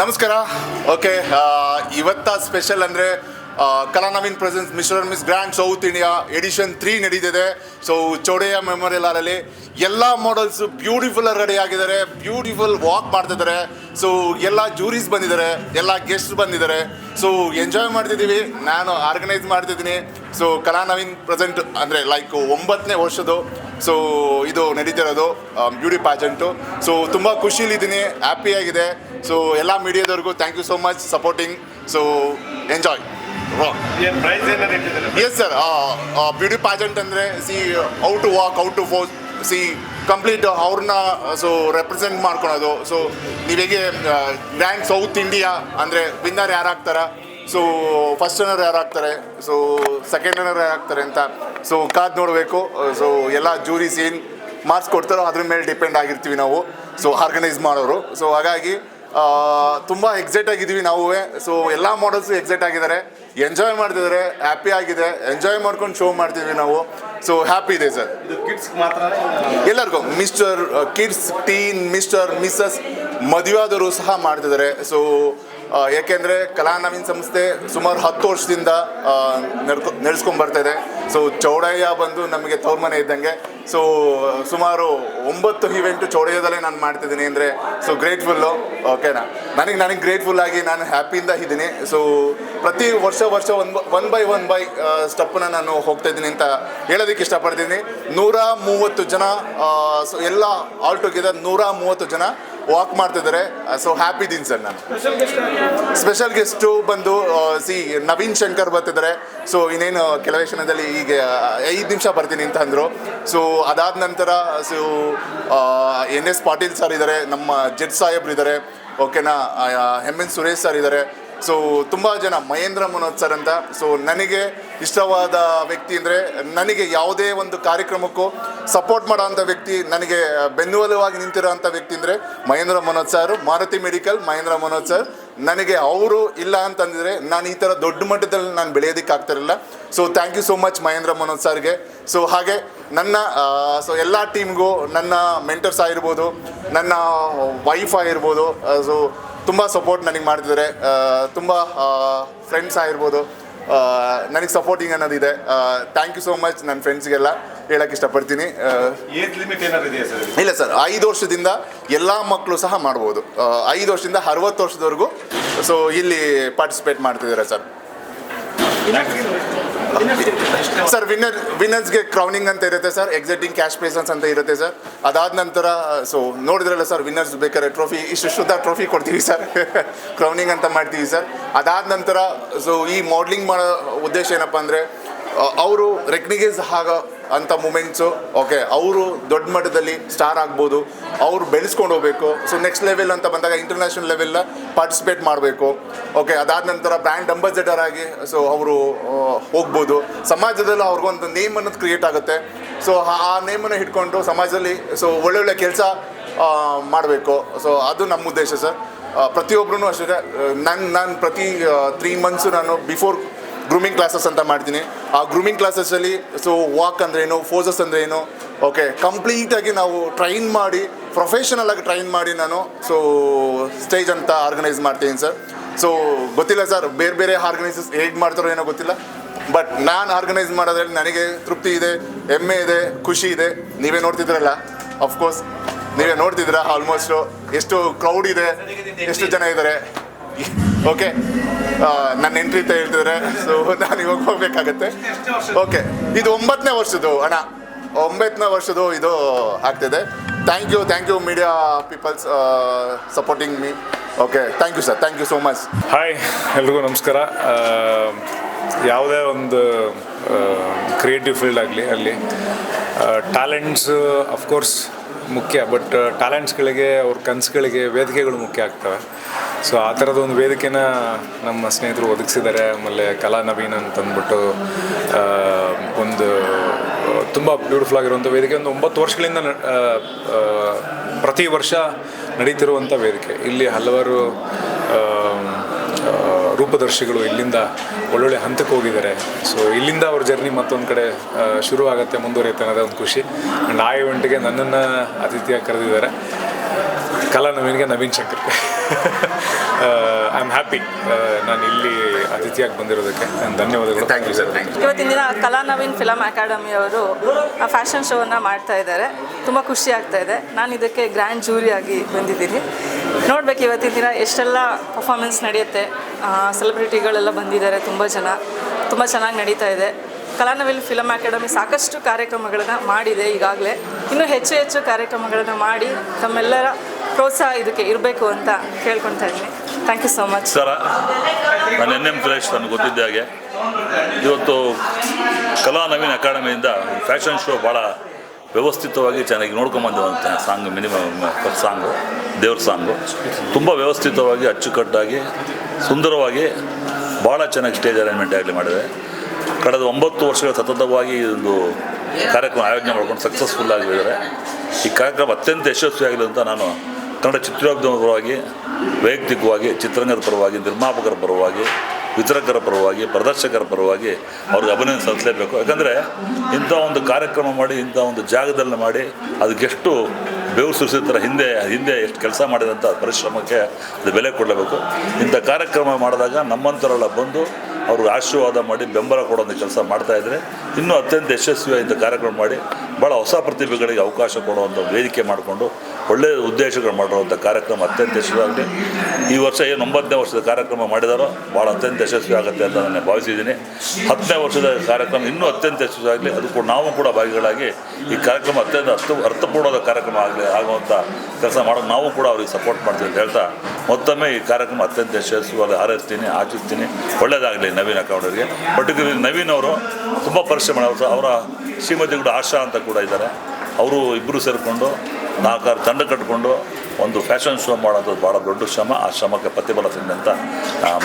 ನಮಸ್ಕಾರ. ಓಕೆ, ಇವತ್ತ ಸ್ಪೆಷಲ್ ಅಂದರೆ Kala Naveen presence Mister and Miss Grand South India edition 3 ನಡೀತಿದೆ. ಸೊ ಚೌಡಯ್ಯ ಮೆಮೋರಿಯಲ್ ಹಾಲಲ್ಲಿ ಎಲ್ಲ ಮಾಡಲ್ಸು ಬ್ಯೂಟಿಫುಲ್ ರೆಡಿ ಆಗಿದ್ದಾರೆ, ಬ್ಯೂಟಿಫುಲ್ ವಾಕ್ ಮಾಡ್ತಿದ್ದಾರೆ. ಸೊ ಎಲ್ಲ ಜೂರೀಸ್ ಬಂದಿದ್ದಾರೆ, ಎಲ್ಲ ಗೆಸ್ಟ್ ಬಂದಿದ್ದಾರೆ. ಸೊ ಎಂಜಾಯ್ ಮಾಡ್ತಿದ್ದೀವಿ, ನಾನು ಆರ್ಗನೈಸ್ ಮಾಡ್ತಿದ್ದೀನಿ. ಸೊ ಕಲಾ ನವೀನ್ ಪ್ರೆಸೆಂಟ್ ಅಂದರೆ ಲೈಕ್ 9ನೇ ವರ್ಷದ್ದು ಸೊ ಇದು ನಡೀತಿರೋದು ಬ್ಯೂಟಿ ಪ್ಯಾಜೆಂಟು. ಸೊ ತುಂಬ ಖುಷಿಲಿದ್ದೀನಿ, ಹ್ಯಾಪಿಯಾಗಿದೆ. ಸೊ ಎಲ್ಲ ಮೀಡಿಯಾದವ್ರಿಗೂ thank you so much supporting. So enjoy. Yes sir, beauty pageant ಅಂದರೆ see how to walk, how to pose, see complete ಅವ್ರನ್ನ ಸೊ ರೆಪ್ರೆಸೆಂಟ್ ಮಾಡ್ಕೊಳೋದು. ಸೊ ನೀವೇಗೆ ಗ್ರ್ಯಾಂಡ್ ಸೌತ್ ಇಂಡಿಯಾ ಅಂದರೆ ವಿನ್ನರ್ ಯಾರಾಗ್ತಾರ, ಸೊ ಫಸ್ಟ್ ರನ್ನರ್ ಯಾರಾಗ್ತಾರೆ, so second runner ಯಾರಾಗ್ತಾರೆ ಅಂತ so ಕಾದು ನೋಡಬೇಕು. ಸೊ ಎಲ್ಲ ಜೂರೀಸ್ ಏನು ಮಾರ್ಕ್ಸ್ ಕೊಡ್ತಾರೋ ಅದ್ರ ಮೇಲೆ ಡಿಪೆಂಡ್ ಆಗಿರ್ತೀವಿ ನಾವು, ಸೊ ಆರ್ಗನೈಸ್ ಮಾಡೋರು. ಸೊ ಹಾಗಾಗಿ ತುಂಬ ಎಕ್ಸೈಟ್ ಆಗಿದ್ದೀವಿ ನಾವು. ಸೊ ಎಲ್ಲ ಮಾಡಲ್ಸು ಎಕ್ಸೈಟ್ ಆಗಿದ್ದಾರೆ, ಎಂಜಾಯ್ ಮಾಡ್ತಿದ್ದಾರೆ, ಹ್ಯಾಪಿ ಆಗಿದೆ. ಎಂಜಾಯ್ ಮಾಡ್ಕೊಂಡು ಶೋ ಮಾಡ್ತಿದ್ವಿ ನಾವು. ಸೊ ಹ್ಯಾಪಿ ಇದೆ ಸರ್. ಎಲ್ಲರಿಗೂ Mister kids, teen, Mister, Mrs, ಮದುವೆ ಆದವರು ಸಹ ಮಾಡ್ತಿದ್ದಾರೆ. ಸೊ ಏಕೆಂದರೆ ಕಲಾ ನವೀನ್ ಸಂಸ್ಥೆ ಸುಮಾರು 10 ವರ್ಷದಿಂದ ನಡೆಸ್ಕೊಂಡು ಬರ್ತಾಯಿದೆ. ಸೊ ಚೌಡಯ್ಯ ಬಂದು ನಮಗೆ ತವ್ರ ಮನೆ ಇದ್ದಂಗೆ. ಸೊ ಸುಮಾರು 9 ಈವೆಂಟು ಚೌಡಯ್ಯದಲ್ಲೇ ನಾನು ಮಾಡ್ತಿದ್ದೀನಿ ಅಂದರೆ ಸೊ ಗ್ರೇಟ್ಫುಲ್ಲು. ಓಕೆನಾ, ನನಗೆ ಗ್ರೇಟ್ಫುಲ್ ಆಗಿ ನಾನು ಹ್ಯಾಪಿಯಿಂದ ಇದ್ದೀನಿ. ಸೊ ಪ್ರತಿ ವರ್ಷ ಒನ್ ಬೈ ಸ್ಟೆಪ್ಪನ್ನ ನಾನು ಹೋಗ್ತಾಯಿದ್ದೀನಿ ಅಂತ ಹೇಳೋದಕ್ಕೆ ಇಷ್ಟಪಡ್ತೀನಿ. 130 ಜನ, ಸೊ ಎಲ್ಲ ಆಲ್ ಟುಗೆದರ್ 130 ಜನ ವಾಕ್ ಮಾಡ್ತಿದ್ದಾರೆ. ಸೊ ಹ್ಯಾಪಿ ಇದ್ದೀನಿ ಸರ್. ನಾನು ಸ್ಪೆಷಲ್ ಗೆಸ್ಟು ಬಂದು ನವೀನ್ ಶಂಕರ್ ಬರ್ತಿದ್ದಾರೆ. ಸೊ ಇನ್ನೇನು ಕೆಲವೇ ಕ್ಷಣದಲ್ಲಿ ಈಗ 5 ನಿಮಿಷ ಬರ್ತೀನಿ ಅಂತ ಅಂದರು. ಸೊ ಅದಾದ ನಂತರ ಸೊ NS ಪಾಟೀಲ್ ಸರ್ ಇದ್ದಾರೆ, ನಮ್ಮ ಜಡ್ ಸಾಹೇಬ್ರು ಇದ್ದಾರೆ. ಓಕೆನಾ, MN ಸುರೇಶ್ ಸರ್ ಇದ್ದಾರೆ. ಸೊ ತುಂಬ ಜನ, ಮಹೇಂದ್ರ ಮನೋಜ್ ಸರ್ ಅಂತ. ಸೊ ನನಗೆ ಇಷ್ಟವಾದ ವ್ಯಕ್ತಿ ಅಂದರೆ, ನನಗೆ ಯಾವುದೇ ಒಂದು ಕಾರ್ಯಕ್ರಮಕ್ಕೂ ಸಪೋರ್ಟ್ ಮಾಡೋವಂಥ ವ್ಯಕ್ತಿ, ನನಗೆ ಬೆನ್ನುಲುವಾಗಿ ನಿಂತಿರೋಂಥ ವ್ಯಕ್ತಿ ಅಂದರೆ Mahendra Manoj sir, Maruti medical Mahendra Manoj sir. ನನಗೆ ಅವರು ಇಲ್ಲ ಅಂತಂದಿದ್ರೆ ನಾನು ಈ ಥರ ದೊಡ್ಡ ಮಟ್ಟದಲ್ಲಿ ನಾನು ಬೆಳೆಯೋದಕ್ಕೆ ಆಗ್ತಿರಲಿಲ್ಲ. So thank you so much Mahendra Manoj ಸರ್ಗೆ. ಸೊ ಹಾಗೆ ನನ್ನ ಸೊ ಎಲ್ಲ ಟೀಮ್ಗೂ, ನನ್ನ ಮೆಂಟರ್ಸ್ ಆಗಿರ್ಬೋದು, ನನ್ನ ವೈಫ್ ಆಗಿರ್ಬೋದು, ಸೊ ತುಂಬ ಸಪೋರ್ಟ್ ನನಗೆ ಮಾಡ್ತಿದ್ದಾರೆ. ತುಂಬ ಫ್ರೆಂಡ್ಸ್ ಆಗಿರ್ಬೋದು, ನನಗೆ ಸಪೋರ್ಟಿಂಗ್ ಅನ್ನೋದಿದೆ. ಥ್ಯಾಂಕ್ ಯು ಸೋ ಮಚ್ ನನ್ನ ಫ್ರೆಂಡ್ಸ್ಗೆಲ್ಲ ಹೇಳೋಕ್ಕೆ ಇಷ್ಟಪಡ್ತೀನಿ. ಇಲ್ಲ ಸರ್, 5 ವರ್ಷದಿಂದ ಎಲ್ಲ ಮಕ್ಕಳು ಸಹ ಮಾಡ್ಬೋದು. 5 ವರ್ಷದಿಂದ 60 ವರ್ಷದವರೆಗೂ ಸೊ ಇಲ್ಲಿ ಪಾರ್ಟಿಸಿಪೇಟ್ ಮಾಡ್ತಿದ್ದಾರೆ ಸರ್. ಸರ್ ವಿನ್ನರ್ಸ್ಗೆ ಕ್ರೌನಿಂಗ್ ಅಂತ ಇರುತ್ತೆ ಸರ್, ಎಕ್ಸಿಟಿಂಗ್ ಕ್ಯಾಶ್ ಪ್ರೈಸಸ್ ಅಂತ ಇರುತ್ತೆ ಸರ್. ಅದಾದ ನಂತರ ಸೊ ನೋಡಿದ್ರಲ್ಲ ಸರ್, ವಿನ್ನರ್ಸ್ ಬೇಕಾದ್ರೆ ಟ್ರೋಫಿ ಇಷ್ಟು ಟ್ರೋಫಿ ಕೊಡ್ತೀವಿ ಸರ್. ಕ್ರೌನಿಂಗ್ ಅಂತ ಮಾಡ್ತೀವಿ ಸರ್. ಅದಾದ ನಂತರ ಸೊ ಈ ಮಾಡಲಿಂಗ್ ಮಾಡೋ ಉದ್ದೇಶ ಏನಪ್ಪ ಅಂದರೆ, ಅವರು ರೆಕಗ್ನೈಸ್ ಆಗೋ ಅಂಥ ಮೂಮೆಂಟ್ಸು. ಓಕೆ, ಅವರು ದೊಡ್ಡ ಮಟ್ಟದಲ್ಲಿ ಸ್ಟಾರ್ ಆಗ್ಬೋದು, ಅವರು ಬೆಳೆಸ್ಕೊಂಡು ಹೋಗಬೇಕು. ಸೊ ನೆಕ್ಸ್ಟ್ ಲೆವೆಲ್ ಅಂತ ಬಂದಾಗ ಇಂಟರ್ನ್ಯಾಷನಲ್ ಲೆವೆಲ್ಲ ಪಾರ್ಟಿಸಿಪೇಟ್ ಮಾಡಬೇಕು. ಓಕೆ, ಅದಾದ ನಂತರ ಬ್ರ್ಯಾಂಡ್ ಅಂಬಾಸಿಡರ್ ಆಗಿ ಸೊ ಅವರು ಹೋಗ್ಬೋದು. ಸಮಾಜದಲ್ಲಿ ಅವ್ರಿಗೊಂದು ನೇಮ್ ಅನ್ನೋದು ಕ್ರಿಯೇಟ್ ಆಗುತ್ತೆ. ಸೊ ಆ ನೇಮನ್ನು ಇಟ್ಕೊಂಡು ಸಮಾಜದಲ್ಲಿ ಸೊ ಒಳ್ಳೊಳ್ಳೆ ಕೆಲಸ ಮಾಡಬೇಕು. ಸೊ ಅದು ನಮ್ಮ ಉದ್ದೇಶ ಸರ್. ಪ್ರತಿಯೊಬ್ಬರೂ ಅಷ್ಟೇ. ನಾನು ಪ್ರತಿ 3 ಮಂತ್ಸು ನಾನು ಬಿಫೋರ್ ಗ್ರೂಮಿಂಗ್ ಕ್ಲಾಸಸ್ ಅಂತ ಮಾಡ್ತೀನಿ. ಆ ಗ್ರೂಮಿಂಗ್ ಕ್ಲಾಸಸ್ಸಲ್ಲಿ ಸೊ ವಾಕ್ ಅಂದ್ರೇನು, ಫೋಸಸ್ ಅಂದ್ರೇನು, ಓಕೆ, ಕಂಪ್ಲೀಟಾಗಿ ನಾವು ಟ್ರೈನ್ ಮಾಡಿ, ಪ್ರೊಫೆಷನಲ್ ಆಗಿ ಟ್ರೈನ್ ಮಾಡಿ ನಾನು ಸೊ ಸ್ಟೇಜ್ ಅಂತ ಆರ್ಗನೈಸ್ ಮಾಡ್ತೀನಿ ಸರ್. ಸೊ ಗೊತ್ತಿಲ್ಲ ಸರ್, ಬೇರೆ ಆರ್ಗನೈಸಸ್ ಹೇಗೆ ಮಾಡ್ತಾರೋ ಏನೋ ಗೊತ್ತಿಲ್ಲ, ಬಟ್ ನಾನು ಆರ್ಗನೈಸ್ ಮಾಡೋದ್ರಲ್ಲಿ ನನಗೆ ತೃಪ್ತಿ ಇದೆ, ಹೆಮ್ಮೆ ಇದೆ, ಖುಷಿ ಇದೆ. ನೀವೇ ನೋಡ್ತಿದ್ರಲ್ಲ, ಅಫ್ಕೋರ್ಸ್ ನೀವೇ ನೋಡ್ತಿದ್ದೀರಾ ಆಲ್ಮೋಸ್ಟು ಎಷ್ಟು ಕ್ರೌಡ್ ಇದೆ, ಎಷ್ಟು ಜನ ಇದ್ದಾರೆ. ಓಕೆ, ನನ್ನ ಎಂಟ್ರಿ ಅಂತ ಹೇಳ್ತಿದ್ರೆ ಸೊ ನಾನು ಇವಾಗ ಹೋಗ್ಬೇಕಾಗತ್ತೆ. ಓಕೆ, ಇದು 9ನೇ ವರ್ಷದ್ದು ಅಣ್ಣ, 9ನೇ ವರ್ಷದ್ದು ಇದು ಆಗ್ತಿದೆ. Thank you media peoples supporting me. Okay, thank you sir, thank you so much. Hi, ಎಲ್ರಿಗೂ ನಮಸ್ಕಾರ. ಯಾವುದೇ ಒಂದು ಕ್ರಿಯೇಟಿವ್ ಫೀಲ್ಡ್ ಆಗಲಿ, ಅಲ್ಲಿ ಟ್ಯಾಲೆಂಟ್ಸ್ ಅಫ್ಕೋರ್ಸ್ ಮುಖ್ಯ, ಬಟ್ ಟ್ಯಾಲೆಂಟ್ಸ್ಗಳಿಗೆ, ಅವ್ರ ಕನಸುಗಳಿಗೆ ವೇದಿಕೆಗಳು ಮುಖ್ಯ ಆಗ್ತವೆ. ಸೊ ಆ ಥರದ ಒಂದು ವೇದಿಕೆನ ನಮ್ಮ ಸ್ನೇಹಿತರು ಒದಗಿಸಿದ್ದಾರೆ. ಆಮೇಲೆ ಕಲಾ ನವೀನ್ ಅಂತಂದ್ಬಿಟ್ಟು ಒಂದು ತುಂಬ ಬ್ಯೂಟಿಫುಲ್ ಆಗಿರುವಂಥ ವೇದಿಕೆ. ಒಂದು 9 ವರ್ಷಗಳಿಂದ ಪ್ರತಿ ವರ್ಷ ನಡೀತಿರುವಂಥ ವೇದಿಕೆ. ಇಲ್ಲಿ ಹಲವಾರು ರೂಪದರ್ಶಿಗಳು ಇಲ್ಲಿಂದ ಒಳ್ಳೊಳ್ಳೆ ಹಂತಕ್ಕೆ ಹೋಗಿದ್ದಾರೆ. ಸೊ ಇಲ್ಲಿಂದ ಅವ್ರ ಜರ್ನಿ ಮತ್ತೊಂದು ಕಡೆ ಶುರು ಆಗುತ್ತೆ, ಮುಂದುವರಿಯುತ್ತೆ ಅನ್ನೋದೇ ಒಂದು ಖುಷಿ. ಆ್ಯಂಡ್ ಆ ಇವೆಂಟ್ಗೆ ನನ್ನನ್ನು ಅತಿಥಿಯಾಗಿ ಕರೆದಿದ್ದಾರೆ. ಕಲಾ ನವೀನ್ಗೆ Naveen Shankar. I am happy ನಾನು ಇಲ್ಲಿ ಅತಿಥಿಯಾಗಿ ಬಂದಿರೋದಕ್ಕೆ ನಾನು ಧನ್ಯವಾದಗಳು. Thank you sir, thank you. ಇವತ್ತಿನ ದಿನ ಕಲಾ ನವೀನ್ ಫಿಲಮ್ ಅಕಾಡೆಮಿಯವರು ಫ್ಯಾಷನ್ ಶೋವನ್ನು ಮಾಡ್ತಾ ಇದ್ದಾರೆ. ತುಂಬ ಖುಷಿ ಆಗ್ತಾ ಇದೆ. ನಾನು ಇದಕ್ಕೆ ಗ್ರ್ಯಾಂಡ್ ಜೂರಿಯಾಗಿ ಬಂದಿದ್ದೀನಿ. ನೋಡ್ಬೇಕು ಇವತ್ತಿನ ದಿನ ಎಷ್ಟೆಲ್ಲ ಪರ್ಫಾರ್ಮೆನ್ಸ್ ನಡೆಯುತ್ತೆ. ಸೆಲೆಬ್ರಿಟಿಗಳೆಲ್ಲ ಬಂದಿದ್ದಾರೆ, ತುಂಬ ಚೆನ್ನಾಗಿ ನಡೀತಾ ಇದೆ. ಕಲಾ ನವೀನ್ ಫಿಲಮ್ ಅಕಾಡೆಮಿ ಸಾಕಷ್ಟು ಕಾರ್ಯಕ್ರಮಗಳನ್ನು ಮಾಡಿದೆ ಈಗಾಗಲೇ. ಇನ್ನೂ ಹೆಚ್ಚು ಕಾರ್ಯಕ್ರಮಗಳನ್ನು ಮಾಡಿ ತಮ್ಮೆಲ್ಲರ ಪ್ರೋತ್ಸಾಹ ಇದಕ್ಕೆ ಇರಬೇಕು ಅಂತ ಕೇಳ್ಕೊತಾ ಇದ್ದೀನಿ. Thank you so much. Sir, ನಾನು NM ಸುರೇಶ್, ನನಗೆ ಗೊತ್ತಿದ್ದ ಹಾಗೆ ಇವತ್ತು ಕಲಾ ನವೀನ್ ಅಕಾಡೆಮಿಯಿಂದ ಫ್ಯಾಷನ್ ಶೋ ಭಾಳ ವ್ಯವಸ್ಥಿತವಾಗಿ ಚೆನ್ನಾಗಿ ನೋಡ್ಕೊಂಬಂದಿರುವಂಥ ಸಾಂಗ್, ಮಿನಿಮಮ್ ಸಾಂಗು, ದೇವ್ರ ಸಾಂಗು ತುಂಬ ವ್ಯವಸ್ಥಿತವಾಗಿ ಅಚ್ಚುಕಟ್ಟಾಗಿ ಸುಂದರವಾಗಿ ಭಾಳ ಚೆನ್ನಾಗಿ ಸ್ಟೇಜ್ ಅರೇಂಜ್ಮೆಂಟ್ ಆಗಲಿ ಮಾಡಿದೆ. ಕಳೆದ 9 ವರ್ಷಗಳ ಸತತವಾಗಿ ಒಂದು ಕಾರ್ಯಕ್ರಮ ಆಯೋಜನೆ ಮಾಡ್ಕೊಂಡು ಸಕ್ಸಸ್ಫುಲ್ ಆಗಿದ್ದಾರೆ. ಈ ಕಾರ್ಯಕ್ರಮ ಅತ್ಯಂತ ಯಶಸ್ವಿಯಾಗಲಿ ಅಂತ ನಾನು ಕನ್ನಡ ಚಿತ್ರೋದ್ಯಮದ ಪರವಾಗಿ, ವೈಯಕ್ತಿಕವಾಗಿ, ಚಿತ್ರರಂಗದ ಪರವಾಗಿ, ನಿರ್ಮಾಪಕರ ಪರವಾಗಿ, ವಿತರಕರ ಪರವಾಗಿ, ಪ್ರದರ್ಶಕರ ಪರವಾಗಿ ಅವ್ರಿಗೆ ಅಭಿನಂದನೆ ಸಲ್ಲಿಸಲೇಬೇಕು. ಯಾಕಂದರೆ ಇಂಥ ಒಂದು ಕಾರ್ಯಕ್ರಮ ಮಾಡಿ, ಇಂಥ ಒಂದು ಜಾಗದಲ್ಲಿ ಮಾಡಿ, ಅದಕ್ಕೆಷ್ಟು ಬೆವರು ಸುರಿಸಿರ್ತಾರೆ, ಹಿಂದೆ ಎಷ್ಟು ಕೆಲಸ ಮಾಡಿದಂಥ ಪರಿಶ್ರಮಕ್ಕೆ ಅದು ಬೆಲೆ ಕೊಡಲೇಬೇಕು. ಇಂಥ ಕಾರ್ಯಕ್ರಮ ಮಾಡಿದಾಗ ನಮ್ಮಂಥವರೆಲ್ಲ ಬಂದು ಅವ್ರಿಗೆ ಆಶೀರ್ವಾದ ಮಾಡಿ ಬೆಂಬಲ ಕೊಡೋಂಥ ಕೆಲಸ ಮಾಡ್ತಾಯಿದ್ರೆ ಇನ್ನೂ ಅತ್ಯಂತ ಯಶಸ್ವಿಯಾಗಿ ಇಂಥ ಕಾರ್ಯಕ್ರಮ ಮಾಡಿ ಭಾಳ ಹೊಸ ಪ್ರತಿಭೆಗಳಿಗೆ ಅವಕಾಶ ಕೊಡುವಂಥ ವೇದಿಕೆ ಮಾಡಿಕೊಂಡು ಒಳ್ಳೆಯ ಉದ್ದೇಶಗಳು ಮಾಡಿರುವಂಥ ಕಾರ್ಯಕ್ರಮ ಅತ್ಯಂತ ಯಶಸ್ವಿಯಾಗಲಿ. ಈ ವರ್ಷ ಏನು 9ನೇ ವರ್ಷದ ಕಾರ್ಯಕ್ರಮ ಮಾಡಿದಾರೋ ಭಾಳ ಅತ್ಯಂತ ಯಶಸ್ವಿ ಆಗುತ್ತೆ ಅಂತ ನಾನು ಭಾವಿಸಿದ್ದೀನಿ. 10ನೇ ವರ್ಷದ ಕಾರ್ಯಕ್ರಮ ಇನ್ನೂ ಅತ್ಯಂತ ಯಶಸ್ವಿಯಾಗಲಿ. ಅದು ಕೂಡ ನಾವು ಕೂಡ ಭಾಗಿಗಳಾಗಿ ಈ ಕಾರ್ಯಕ್ರಮ ಅತ್ಯಂತ ಅರ್ಥಪೂರ್ಣವಾದ ಕಾರ್ಯಕ್ರಮ ಆಗುವಂಥ ಕೆಲಸ ಮಾಡೋದು ನಾವು ಕೂಡ ಅವ್ರಿಗೆ ಸಪೋರ್ಟ್ ಮಾಡ್ತೀವಿ ಅಂತ ಹೇಳ್ತಾ ಮತ್ತೊಮ್ಮೆ ಈ ಕಾರ್ಯಕ್ರಮ ಅತ್ಯಂತ ಯಶಸ್ವಿಯಾಗಿ ಹಾರೈಸ್ತೀನಿ, ಆಶಿಸ್ತೀನಿ. ಒಳ್ಳೆಯದಾಗಲಿ ನವೀನ್ ಅಕಾಡೆಮಿಯವರಿಗೆ. ಪರ್ಟಿಕ್ಯುಲರ್ಲಿ ನವೀನ್ ಅವರು ತುಂಬ ಪರಿಶ್ರಮ ಮಾಡಿದ್ರು. ಅವರ ಶ್ರೀಮತಿಗಳು ಆಶಾ ಅಂತ ಕೂಡ ಇದ್ದಾರೆ. ಅವರು ಇಬ್ಬರು ಸೇರಿಕೊಂಡು 4-6 ತಂಡ ಕಟ್ಟಿಕೊಂಡು ಒಂದು ಫ್ಯಾಷನ್ ಶೋ ಮಾಡೋದು ಭಾಳ ದೊಡ್ಡ ಶ್ರಮ. ಆ ಶ್ರಮಕ್ಕೆ ಪ್ರತಿಫಲ ಸಿಗಲಿ ಅಂತ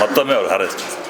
ಮತ್ತೊಮ್ಮೆ ಅವ್ರಿಗೆ ಹಾರೈಸ್ತೀನಿ.